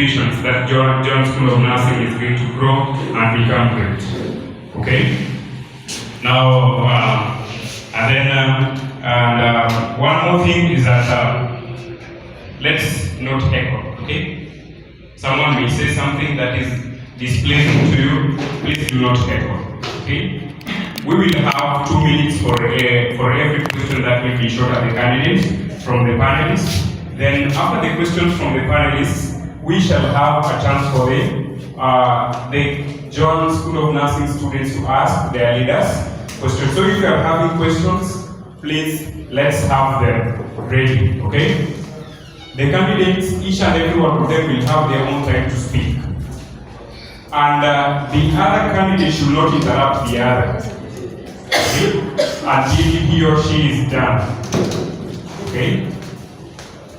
visions that Joan School of Nursing is going to grow and become great. Okay? Now, one more thing is that let's not echo, okay? Someone may say something that is displeasing to you, please do not echo, okay? We will have 2 minutes for every question that will be shot at the candidates from the panelists. Then after the questions from the panelists, we shall have a chance for the Joan School of Nursing students to ask their leaders questions. So if you are having questions, please let's have them ready, okay? The candidates, each and every one of them will have their own time to speak. And the other candidate should not interrupt the other, okay? Until he or she is done, okay?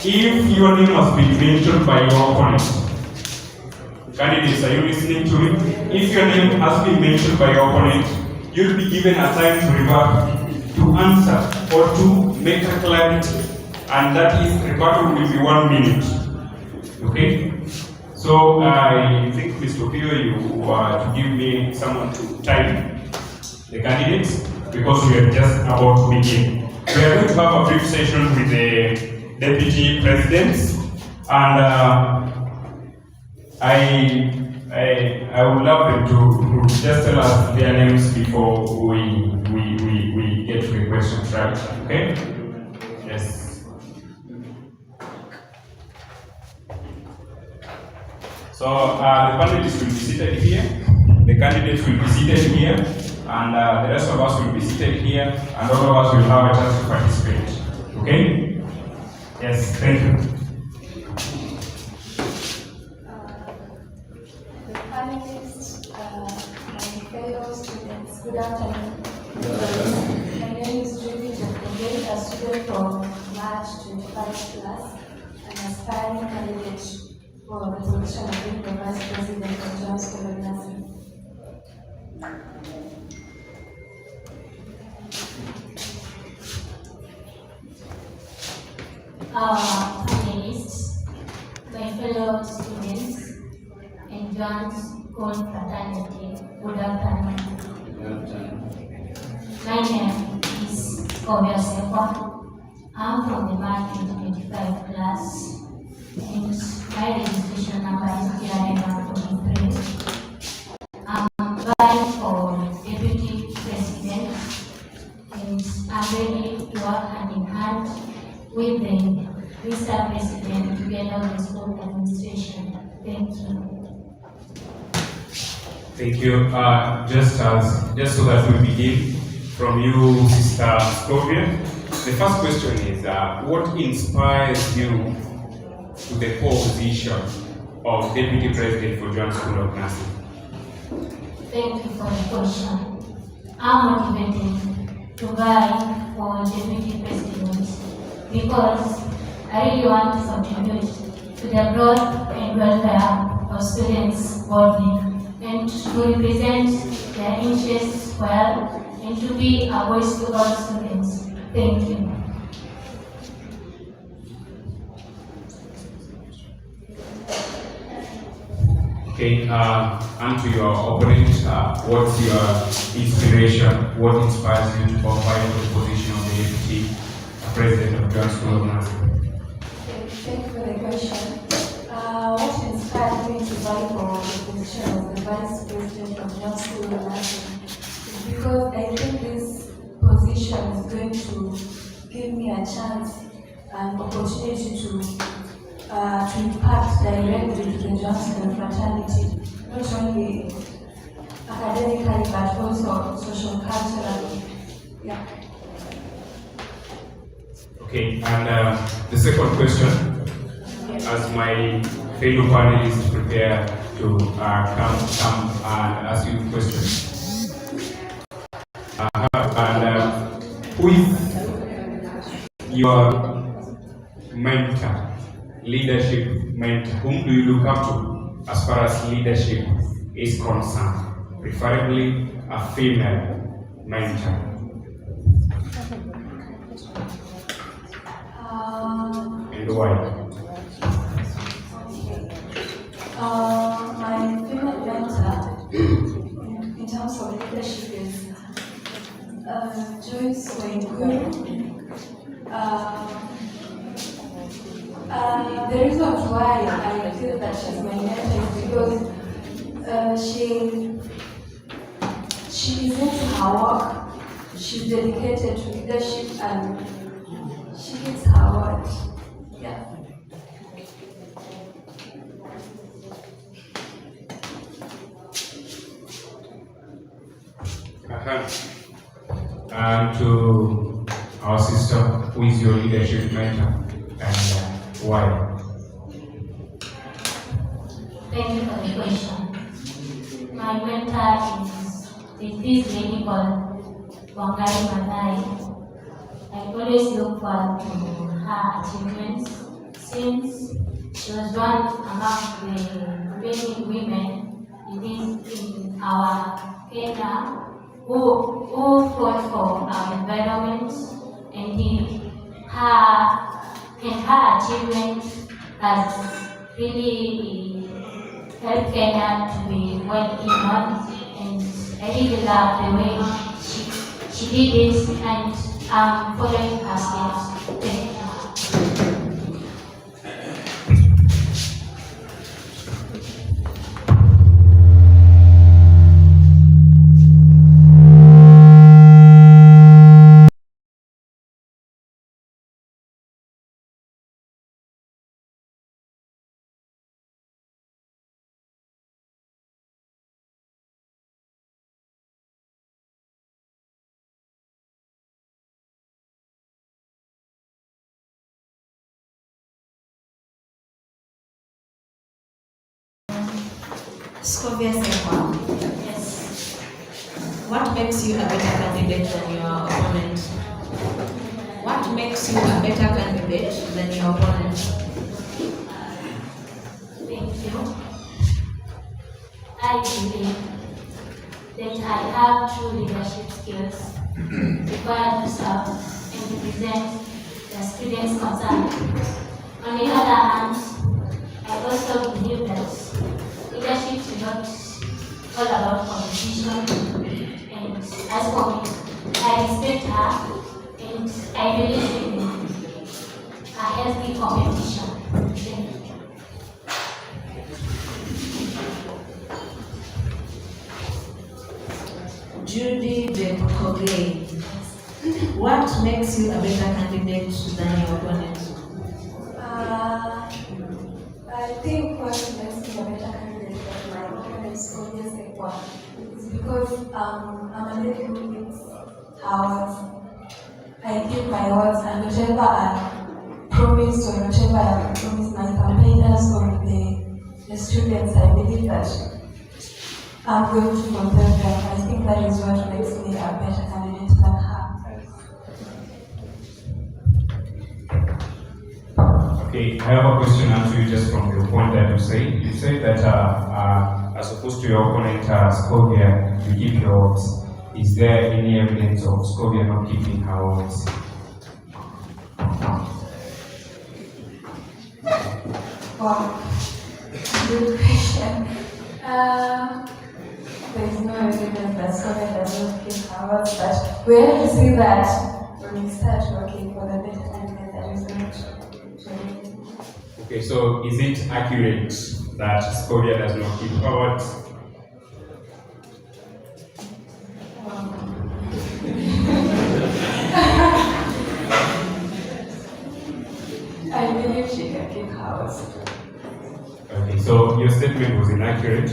If your name has been mentioned by your opponent, candidates, are you listening to me? If your name has been mentioned by your opponent, you'll be given a time to revert, to answer, or to make a clarity. And that is, rebuttal will be 1 minute. Okay? So I think, Mr. Pio, you are to give me someone to time the candidates, because we are just about to begin. We are going to have a brief session with the Deputy Presidents, and I would love them to just tell us their names before we get to the questions, right? Okay? Yes. So the panelists will be seated here, the candidates will be seated here, and the rest of us will be seated here, and all of us will have a chance to participate. Okay? Yes, thank you. The panelists, my fellow students, good afternoon. My name is Joan, a student from March 25 class, an aspiring candidate for the position of being the Vice President of Joan School of Nursing. Panelists, my fellow students, and Joan's School fraternity, good afternoon. My name is Obia Sekwa. I'm from the March 2025 class, and my registration number is TRM 43. I'm vying for Deputy President, and I'm ready to work hand in hand with the Mr. President to get out the school administration. Thank you. Thank you. Just so that we begin from you, Sister Scovia. The first question is, what inspires you to the position of Deputy President for Joan School of Nursing? Thank you for the question. I'm motivated to vie for Deputy President because I really want to contribute to the growth and welfare of students worldwide, and to represent their interests well, and to be a voice to all students. Thank you. Okay, and to your opponent, what's your inspiration? What inspires you to apply for the position of the Deputy President of Joan School of Nursing? Thank you for the question. What inspired me to vie for the position of the Vice President of Joan School of Nursing is because I think this position is going to give me a chance and opportunity to impact directly to the Joan School fraternity, not only academically but also social culturally. Yeah. Okay, and the second question, as my fellow panelists prepare to come and ask you questions. Who is your mentor, leadership mentor? Whom do you look up to as far as leadership is concerned? Preferably a female mentor. And why? My favorite mentor in terms of leadership is Joan. The reason why I feel that she's my mentor is because she is into her work, she's dedicated to leadership, and she gives her word. Yeah. And to our sister, who is your leadership mentor and why? Thank you for the question. My mentor is this lady called Wangari Maathai. I always look forward to her achievements since she was one among the many women in our Kenya who fought for our environment, and her achievement has really helped Kenya to be well known, and I really love the way she did it, and I'm following her steps. Thank you. Yes. What makes you a better candidate than your opponent? What makes you a better candidate than your opponent? Thank you. I believe that I have true leadership skills required to serve and represent the students' concerned. On the other hand, I also believe that leadership is not all about competition, and as for me, I respect her and I believe in a healthy competition. Thank you. Judy de Kogay. What makes you a better candidate than your opponent? I think what makes me a better candidate than my opponent is obviously one. It's because I'm a lady who gives her words. I give my words, and whatever I promise or whatever I promise my campaigners or the students, I believe that I'm going to fulfill them. I think that is what makes me a better candidate than her. Okay, I have a question to you just from the point that you said. You said that as opposed to your opponent, Scovia, you keep your words. Is there any evidence of Scovia not keeping her words? Wow, good question. There is no evidence that Scovia does not keep her words, but we have to see that when we start working for the better candidate that is not. Okay, so is it accurate that Scovia does not keep her words? I believe she can keep her words. Okay, so your statement was inaccurate,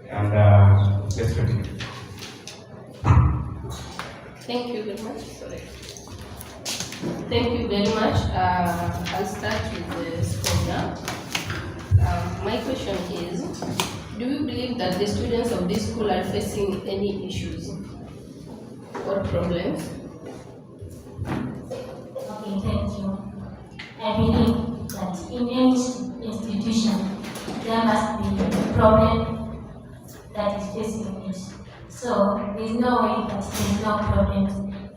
and let's continue. Thank you very much. Sorry. Thank you very much. I'll start with the Scovia. My question is, do you believe that the students of this school are facing any issues or problems? Okay, thank you. I believe that in any institution, there must be a problem that is facing it. So there is no way that there is no problem.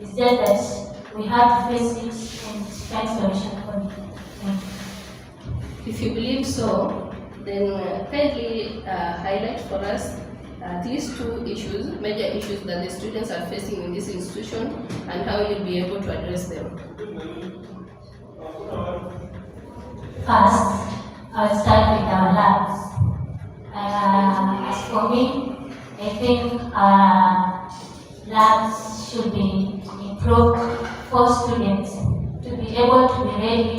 It's just that we have to face it and find solution for it. Thank you. If you believe so, Then kindly highlight for us at least 2 issues, major issues that the students are facing in this institution and how you'll be able to address them. First, I'll start with our labs. As for me, I think labs should be improved for students to be able to be ready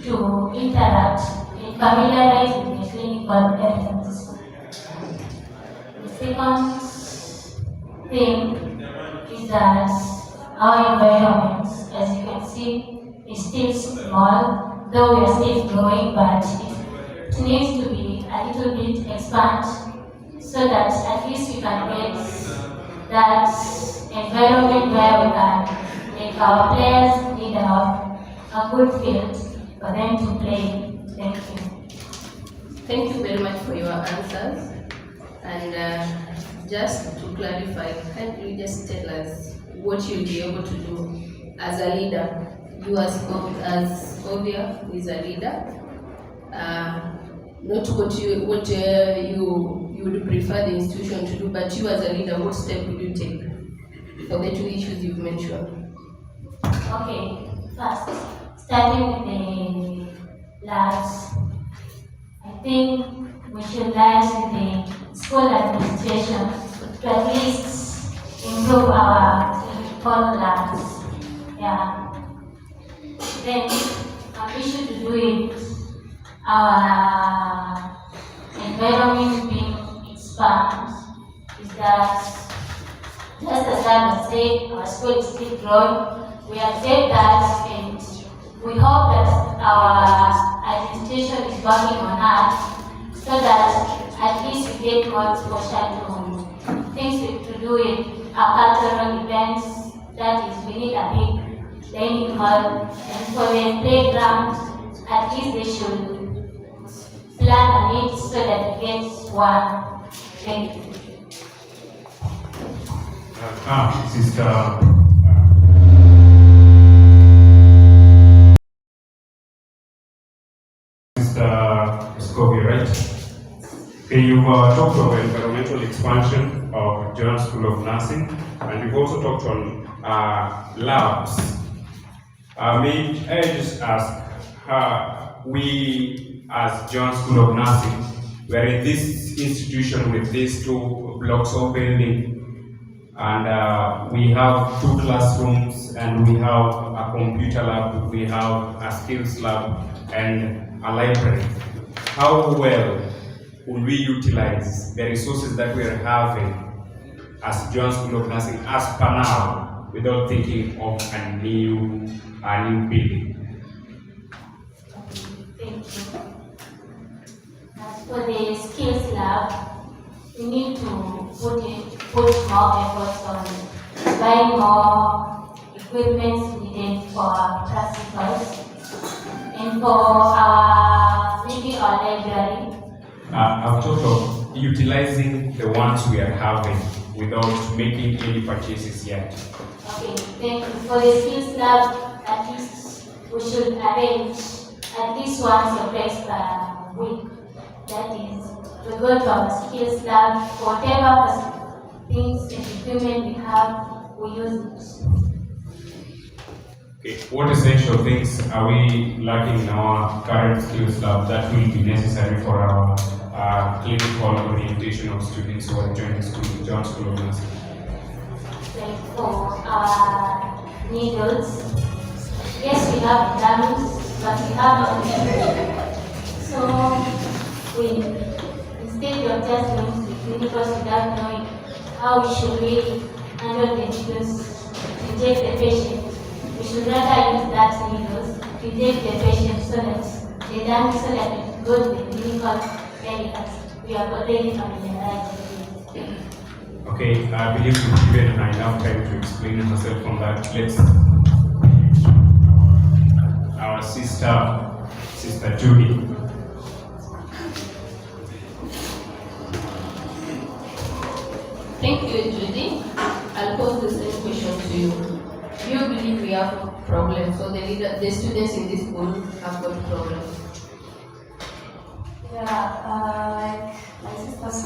to interact and familiarize with the clinical evidence. The second thing is that our environment, as you can see, is still small, though we are still growing, but it needs to be a little bit expanded so that at least we can get that environment where we can make our players need a good field for them to play. Thank you. Thank you very much for your answers. And just to clarify, can you just tell us what you'll be able to do as a leader? You as Obia, who is a leader, not what you would prefer the institution to do, but you as a leader, what step would you take for the 2 issues you've mentioned? Okay, first, starting with the labs, I think we should liaise with the school administration to at least improve our clinical labs. Yeah. Then, we should do it. Our environment being expanded is that, just as I was saying, our school is still growing. We accept that, and we hope that our administration is working on us so that at least we get more exposure to things to do with our cultural events. That is, we need a big dining hall, and for the playground, at least they should plan on it so that we get one. Thank you. Sister. Scobie, right? Okay, you've talked about environmental expansion of Joan School of Nursing, and you've also talked on labs. May I just ask, we as Joan School of Nursing, we're in this institution with these 2 blocks of building, and we have 2 classrooms, and we have a computer lab, we have a skills lab, and a library. How well will we utilize the resources that we are having as Joan School of Nursing as per now, without thinking of a new building? Thank you. As for the skills lab, we need to put more efforts on buying more equipment needed for our practicals and for maybe our library. I've talked of utilizing the ones we are having without making any purchases yet. Okay, thank you. For the skills lab, at least we should arrange at least once or twice per week. That is, we go to our skills lab, whatever things and equipment we have, we use it. Okay. What essential things are we lacking in our current skills lab that will be necessary for our clinical orientation of students who are joining Joan School of Nursing? Like for needles, yes, we have exams, but we have not. So, instead of just going to the clinicals without knowing how we should really handle the needles to inject the patient, we should rather use that needles to inject the patient so that the damage so that it goes to the clinical chemicals. We are already familiarized with it. Okay, I believe we've given her enough time to explain herself on that. Let's our sister Judy. Thank you, Judy. I'll pose the same question to you. Do you believe we have problems, or the students in this school have got problems? Yeah,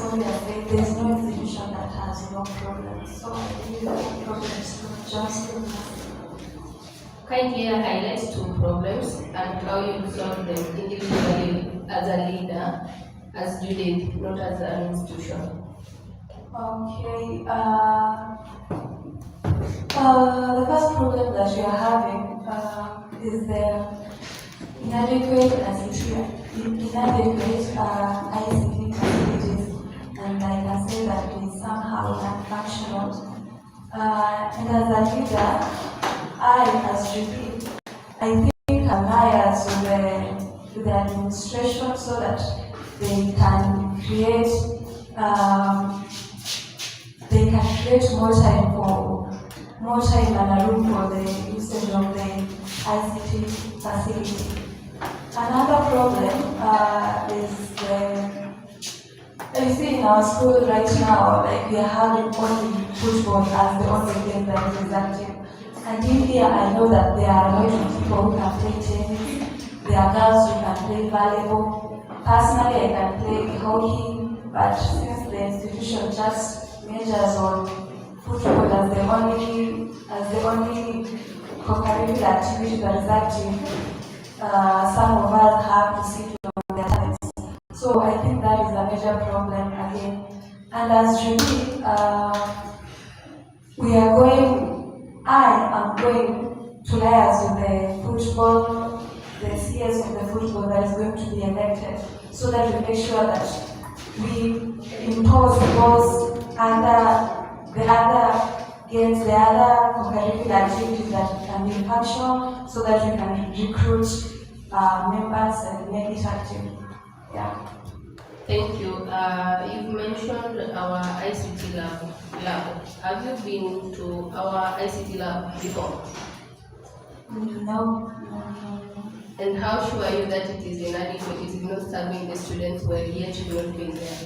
Sylvia said, there's no institution that has no problems. So I believe that the problems to just in Kindly highlight two problems and how you solve them individually as a leader, as Judith, not as an institution. Okay. The first problem that you are having is the inadequate ICT facilities, and I can say that it is somehow non-functional. And as a leader, as GP, I think I'm liars with the administration so that they can create more time and a room for the usage of the ICT facility. Another problem is you see in our school right now, like we are having only football as the only game that is active. And in here, I know that there are a lot of people who can play tennis. There are girls who can play volleyball. Personally, I can play hockey, but since the institution just measures on football as the only co-curricular activity that is active, some of us have to sit on their talents. So I think that is a major problem again. And as Julie, I am going to liaise with the football, the CS of the football that is going to be elected, so that we make sure that we impose those the other games, the other co-curricular activities that can be functional, so that we can recruit members and make it active. Yeah. Thank you. You've mentioned our ICT lab. Have you been to our ICT lab before? No. And how sure are you that it is inadequate, it is not serving the students well, yet you have not been there?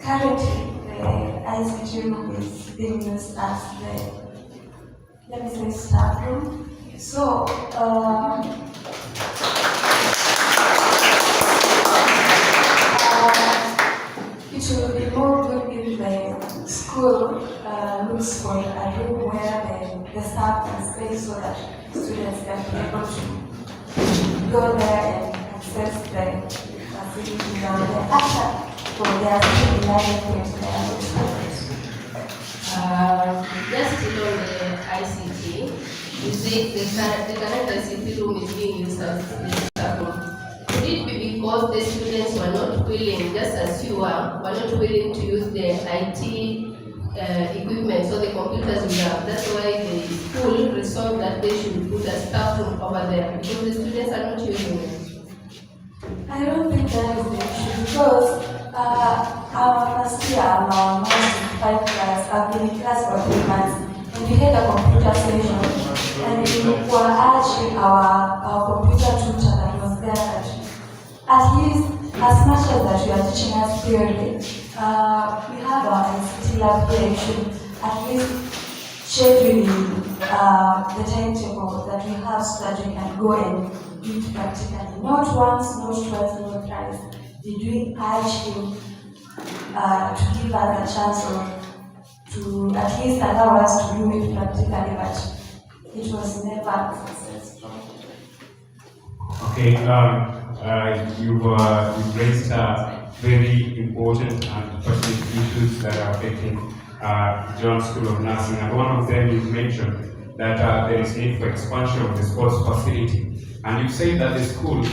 Currently, the ICT room is being used as the, staff room. So, it will be more good if the school looks for a room where the staff can stay so that students can be able to go there and access the facilities down there. After, they are still inadequate, they are not Just on the ICT, you said the current ICT room is being used as the staff room. Could it be because the students were not willing, just as you were not willing to use the IT equipment, so the computers we have? That's why the school resolved that they should put a staff room over there, because the students are not using it. I don't think that is the issue, because our first year, our most 5 class, I've been in class for 3 months, and we had a computer session, and we were urging our computer tutor that was there that at least, as much as that you are teaching us theory, we have our ICT lab here, you should at least schedule the timetable that we have so that we can go and do it practically. Not once, not twice, not thrice. Did we urge him to give us a chance or to at least allow us to do it practically, but it was never successful. Okay, you've raised very important and pertinent issues that are affecting Joan School of Nursing, and one of them you mentioned that there is need for expansion of the sports facility, and you say that the school,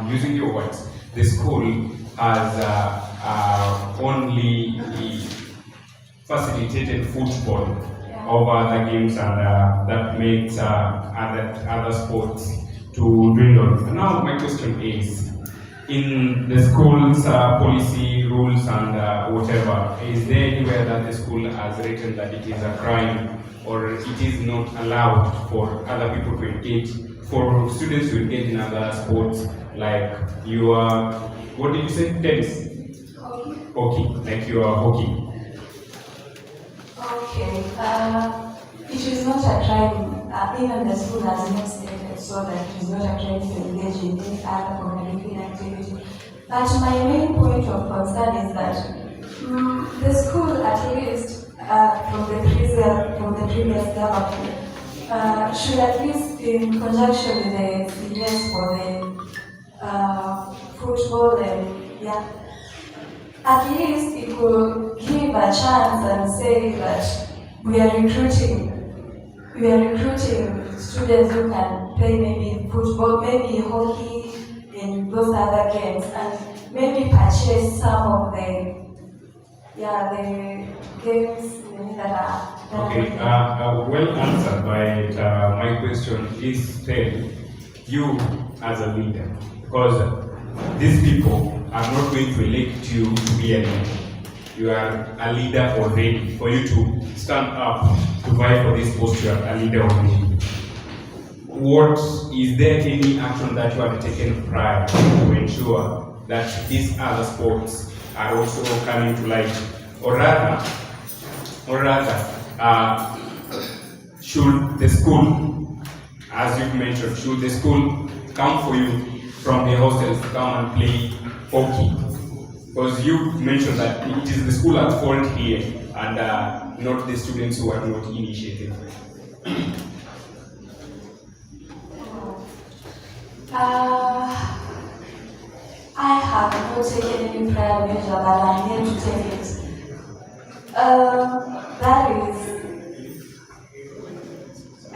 using your words, the school has only facilitated football over other games, and that makes other sports to dwindle. Now my question is, in the school's policy, rules and whatever, is there anywhere that the school has written that it is a crime or it is not allowed for other people to engage, for students to engage in other sports, like you are, what did you say, tennis? Hockey, like you are hockey. Okay, it is not a crime, even the school has not stated so that it is not a crime to engage in any other co-curricular activity. But my main point of concern is that the school, at least from the previous government, should at least, in conjunction with the CDS for the football and at least it could give a chance and say that we are recruiting students who can play maybe football, maybe hockey, and those other games, and maybe purchase some of the games that are. Okay, well answered, but my question is still you as a leader, because these people are not going to elect you to be a leader. You are a leader already. For you to stand up to vie for this post, you are a leader already. What is there any action that you have taken prior to ensure that these other sports are also coming to light, or rather, should the school, as you've mentioned, should the school come for you from the hostels to come and play hockey? Because you mentioned that it is the school at fault here and not the students who are not initiated. I have not taken any prior measure, but I'm here to take it. That is,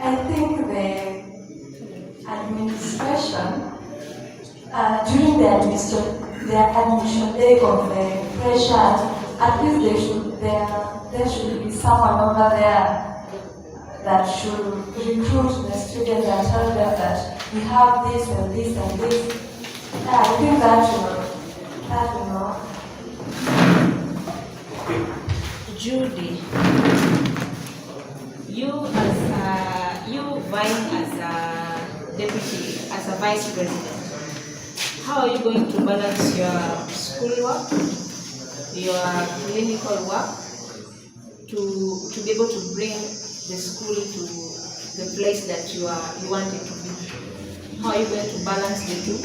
I think the administration, during the admission day of the freshers, at least there should be someone over there that should recruit the students and tell them that we have this and this and this. I think that will Judy, you vying as a deputy, as a vice president, how are you going to balance your schoolwork, your clinical work, to be able to bring the school to the place that you want it to be? How are you going to balance the two?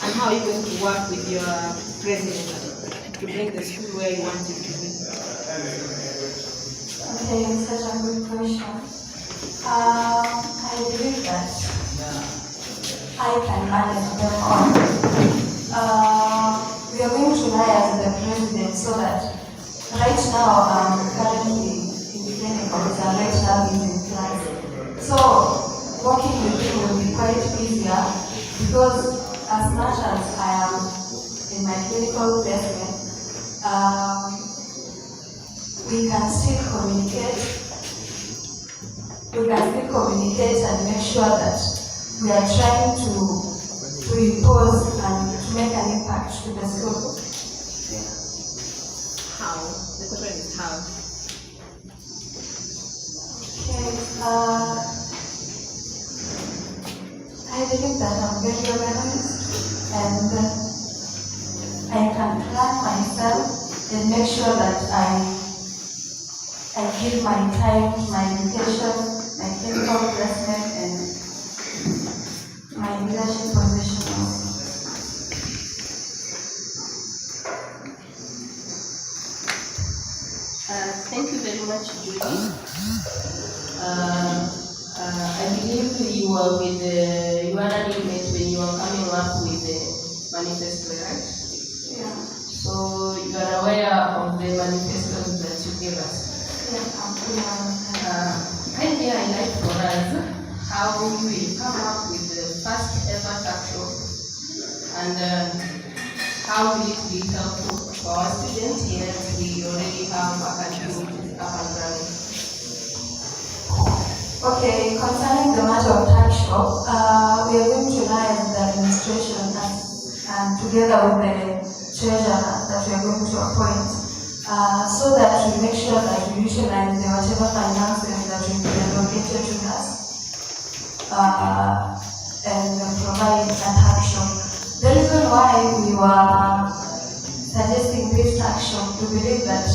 And how are you going to work with your president to bring the school where you want it to be? Okay, such a good question. I believe that I can manage them all. We are going to lie as the president so that right now I'm currently in the clinical, and right now he's in class. So working with him will be quite easier because as much as I am in my clinical placement, we can still communicate. We can still communicate and make sure that we are trying to impose and to make an impact to the school. How? The question is how. Okay. I believe that I'm very organized and I can plan myself and make sure that I give my time to my education, my clinical placement, and my leadership position also. Thank you very much, Judy. I believe you were with you were an inmate when you were coming up with the manifesto, right? Yeah. So you are aware of the manifestos that you gave us. Yeah, I'm pretty Kindly highlight for us how you will come up with the first ever talk show and how will it be helpful for our students here as we already have a country which is up and running. Okay, concerning the matter of tax shop, we are going to liaise with the administration and together with the treasurer that we are going to appoint, so that we make sure that we utilize the whatever finances that we allocated to us and provide a tax shop. The reason why we were suggesting this tax shop, we believe that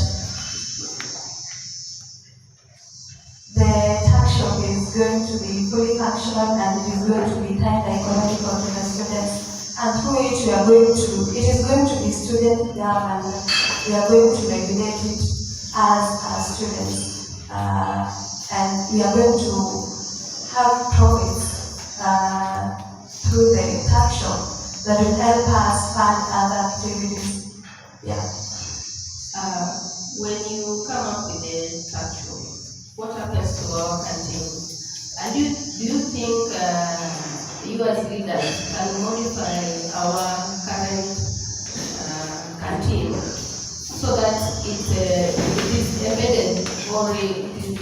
the tax shop is going to be fully functional and it is going to be time economical to the students. and through it it is going to be student government. We are going to regulate it as students, and we are going to have profits through the tax shop that will help us fund other activities. Yeah. When you come up with the tax show, what happens to our canteen? And do you think you as leaders can modify our current canteen so that it is embedded or it is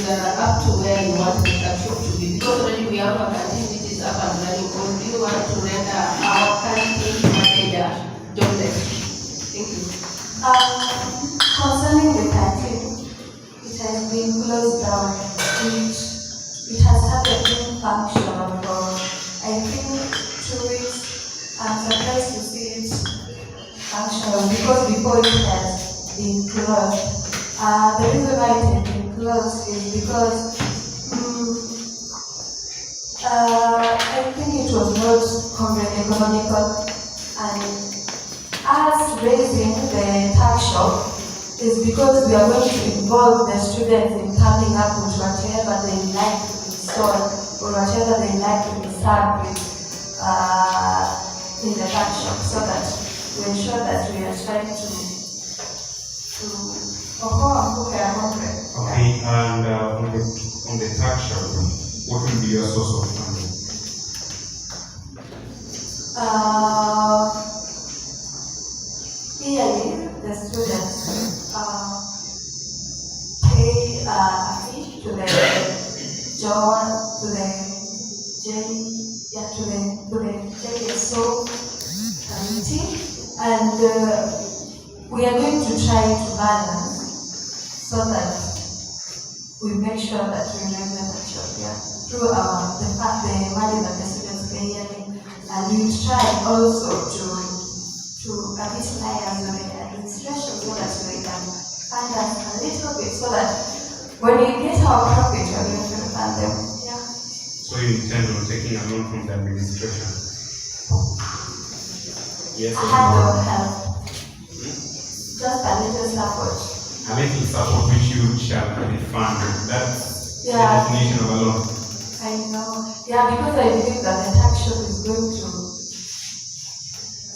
up to where you want the tax shop to be? Because already we have a canteen which is up and running, or do you want to render our canteen manager jobless? Thank you. Concerning the canteen, it has been closed down. It has started being functional for, I think, 2 weeks. I'm surprised to see it functional because before it has been closed. The reason why it has been closed is because I think it was not economical, and us raising the tax shop is because we are going to involve the students in coming up with whatever they like to be sold or whatever they like to be served with in the tax shop, so that we ensure that we are trying to Okay, and on the tax shop, what will be your source of funding? Yearly, the students pay a fee to the Joan, to the JSO committee, and we are going to try to balance so that we make sure that we remain the job, through the money that the students pay yearly, and we try also to a bit liars on the administration so that we can fund us a little bit so that when we get our profit, we're going to fund them. Yeah. So you intend on taking a loan from the administration? Yes A or hand no? of help. Just a little support. A little support which you shall refund. That's the Yeah. definition of a loan. I know. Yeah, because I believe that the tax shop is